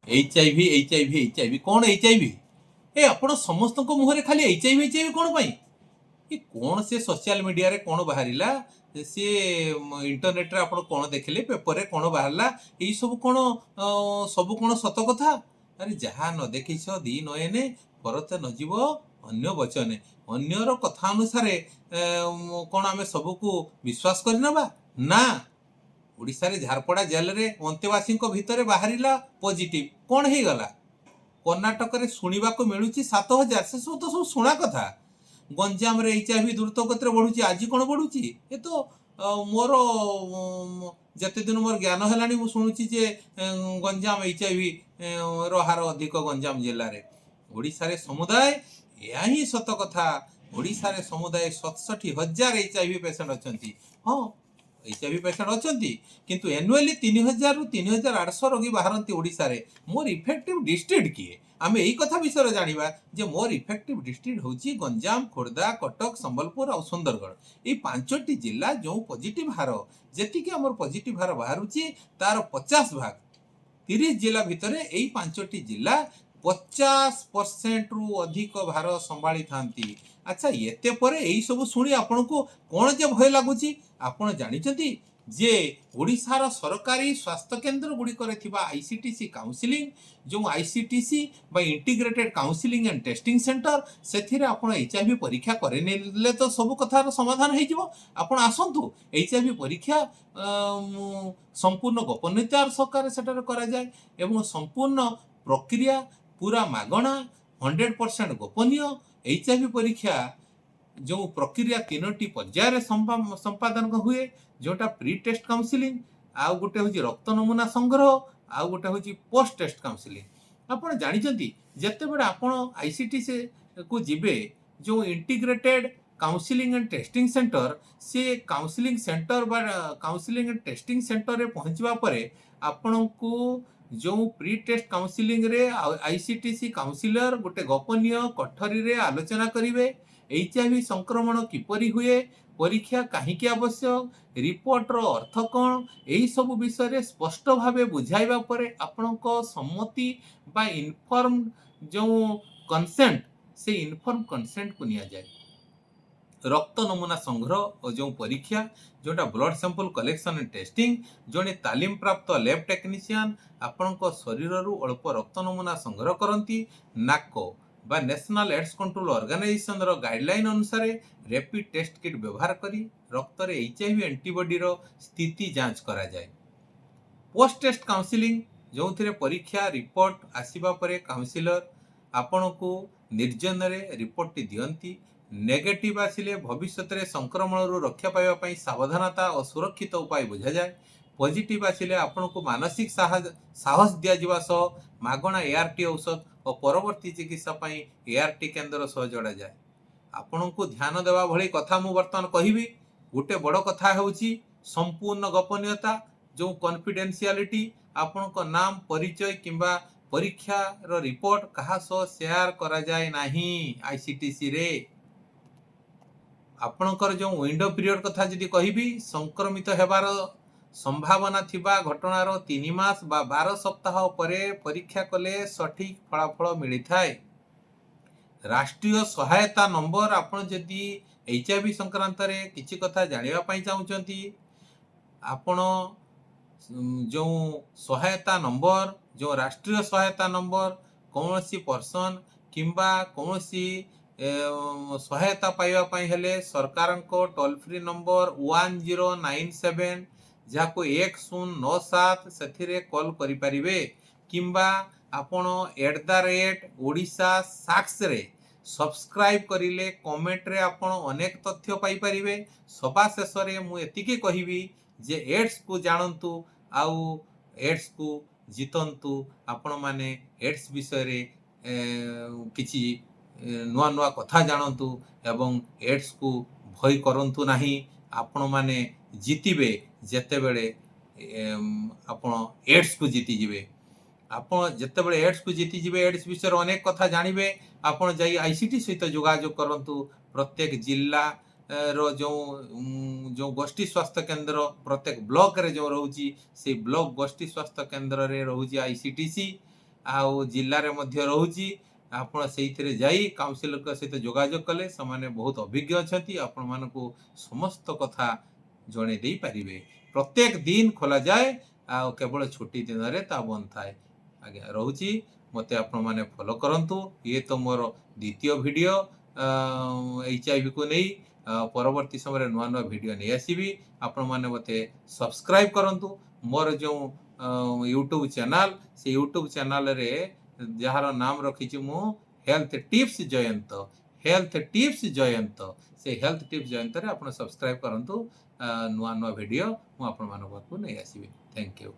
HIV कौन HIV ए आपण समस्त मुहरे खाली HIV कौन पाई ये कौन से सोशल मीडिया रे कौन बाहरिला सी इंटरनेट रे आपण कौन देखले पेपर रे कौन बाहरला यही सब कौन सत कथा अरे जहाँ न देखिछ दी नयने परत न जीव अन्य वचने अन्यर कथा अनुसार कौन आम सबको विश्वास करनबा ना ओडिशा रे झारपड़ा जेल रे अंतेवासी भितर बाहरिला पॉजिटिव कौन हो गला कर्णाटक रे सुनिबा को मिलुची 7000 से सब तो सब सुना कथा गंजाम रे HIV द्रुत गति बढ़ुची आज कौन बढ़ुची ये तो मोर जते दिन मोर ज्ञान है मु शुणुची जे गंजाम HIV रो हार अधिक गंजाम जिले में ओडिशा रे समुदाय या ही सत कथा ओडिशा रे समुदाय 67,000 HIV पेसेंट अच्छी हाँ HIV पेसेंट अच्छी किंतु एनुअली 3,000 रु 3,800 रोगी बाहरती ओडिशा रे मोर इफेक्टिव डिस्ट्रिक्ट किए आम यही कथा विषय जाना जे मोर इफेक्टिव डिस्ट्रिक्ट हूँ गंजाम खोर्धा कटक संबलपुर और सुंदरगढ़ ये 5टी जिला जो पॉजिटिव हार जी आम पॉजिटिव हार बाहर तार 50 भाग 30 जिला भितर यही 5टी जिला 50% रु अधिक भार संभाली था। अच्छा एते पर यही सब शुणी आपण को कौन जे भय लगुच आपण जानी जे ओडिशार सरकारी स्वास्थ्य केन्द्र गुड़िकर आईसीटीसी काउंसिलिंग जो आईसीटीसी बा integrated counselling and testing centre से आप HIV परीक्षा करे तो सब कथार समाधान हो आपण आसतु HIV परीक्षा संपूर्ण गोपनीयतार सहकार सेटार करा जाए एवं संपूर्ण प्रक्रिया पूरा मागणा 100% गोपनीय HIV परीक्षा जो प्रक्रिया 3टी पर्यायर संपादन हुए जोटा प्री टेस्ट काउंसिलिंग आउ गोटे हूँ रक्त नमूना संग्रह आउ गोटे हूँ पोस्ट टेस्ट काउंसिलिंग आपण जानी जिते बड़े आपण आईसीटीसी को जीवे जो integrated counselling and testing centre से काउंसिलिंग सेंटर बा काउंसिलिंग एंड टेस्टिंग सेंटर रे पहुँचवा परे आपण को जो प्री टेस्ट काउंसिलिंग रे आईसीटीसी काउंसिलर गोटे गोपनीय कठरी रे आलोचना करिवे HIV संक्रमण किपरि हुए परीक्षा कहीं आवश्यक रिपोर्ट रो अर्थ कौन यही सब विषय स्पष्ट भाव बुझाइबा परे आपणक सम्मति बा इनफॉर्म जो कंसेंट से इनफॉर्म कंसेंट को निया जाए रक्त नमूना संग्रह और जो परीक्षा जोटा blood sample collection and testing जड़े तालीम प्राप्त लैब टेक्नीशियन आपण शरीर अल्प रक्त नमूना संग्रह करती नाको बा नेशनल एड्स कंट्रोल ऑर्गेनाइजेशन रो गाइडलाइन अनुसार रैपिड टेस्ट किट व्यवहार करी रक्त रे HIV एंटीबॉडी रो स्थिति जांच करा जाए पोस्ट टेस्ट काउंसिलिंग जो थे परीक्षा रिपोर्ट आसीबा परे काउंसिलर आपण को निर्जन रे रिपोर्ट दियंती नेगेटिव आसिले भविष्य में संक्रमण रु रक्षा पाइबा सावधानता और सुरक्षित उपाय बुझा जाए पॉजिटिव आसिले आपण को मानसिक साहस दिया सह मागणा ART औषध और परवर्ती चिकित्सा ART केन्द्र सह जोड़ा जाए आपण को ध्यान देवा भली कथा मु वर्तमान कहबी गोटे बड़ कथा होउची संपूर्ण गोपनीयता जो कॉन्फिडेंशियलिटी आपण को नाम परिचय किंबा परीक्षा रो रिपोर्ट कहा सह शेयर करा जाए नाही आईसीटीसी रे आपणकर जो विंडो पीरियड कथा जदि कहबी संक्रमित हेबार संभावना थिबा घटनार 3 मास बा 12 सप्ताह परे परीक्षा कले सठिक फलाफल मिली थाए राष्ट्रीय सहायता नंबर आपण जदि HIV संक्रांत रे किछि कथा जानिबा पई चाहुचंती आपण जो सहायता नंबर जो राष्ट्रीय सहायता नंबर कौनसी पर्सन किंबा कौनसी सहायता पाइबा हेले सरकार को टोल फ्री नंबर 1097 जहाँ को 1097 से कॉल करि परिबे किंबा आपण @odisha sax रे सब्सक्राइब करिले कमेंट रे आपण अनेक तथ्य पाई परिबे सभा शेष रे मु एतिके कहिबी जे एड्स को जानतु आउ एड्स को जीतंतु आपण माने एड्स विषय रे किछि नुआ नुआ कथा जानतु एवं एड्स को भय करंतु नाही आपण माने जीतिबे जेते बेले आपण एड्स को जीति जिवे आपण जेते बेले एड्स को जीति जिवे एड्स विषय रे अनेक कथा जानिबे आपण जाई आईसीटी सहित जोगाजोग करंतु प्रत्येक जिला रो जो गोष्ठी स्वास्थ्य केन्द्र प्रत्येक ब्लॉक रे जो रहउची से ब्लॉक गोष्ठी स्वास्थ्य केन्द्र रे रहउची आईसीटीसी आउ जिल्लारे मध्य रहुची आपण सेइथिरे जाई काउंसिलर सहित जोगाजोग कले समाने बहुत अभिज्ञ अछंती आपण मानकु समस्त कथा जणे देई पारिबे। प्रत्येक दिन खोला जाए आ केवल छुट्टी दिन रे ता बंद थाए। आज्ञा रहुची मते आपण माने फॉलो करंतु। ये तो मोर द्वितीय वीडियो एचआईवी को नहीं परवर्ती समय नुआ नुआ वीडियो नहीं आसीबी। आपण माने मते सब्सक्राइब करंतु। मोर जो यूट्यूब चैनल से यूट्यूब चैनल रे जहार नाम रखी मु health tips Jayant. Health tips Jayant से हेल्थ टिप्स जयंत रे आपण सब्सक्राइब करंतु। नुआ नुआ वीडियो मु आपण मानको नहीं आसीबी। Thank you.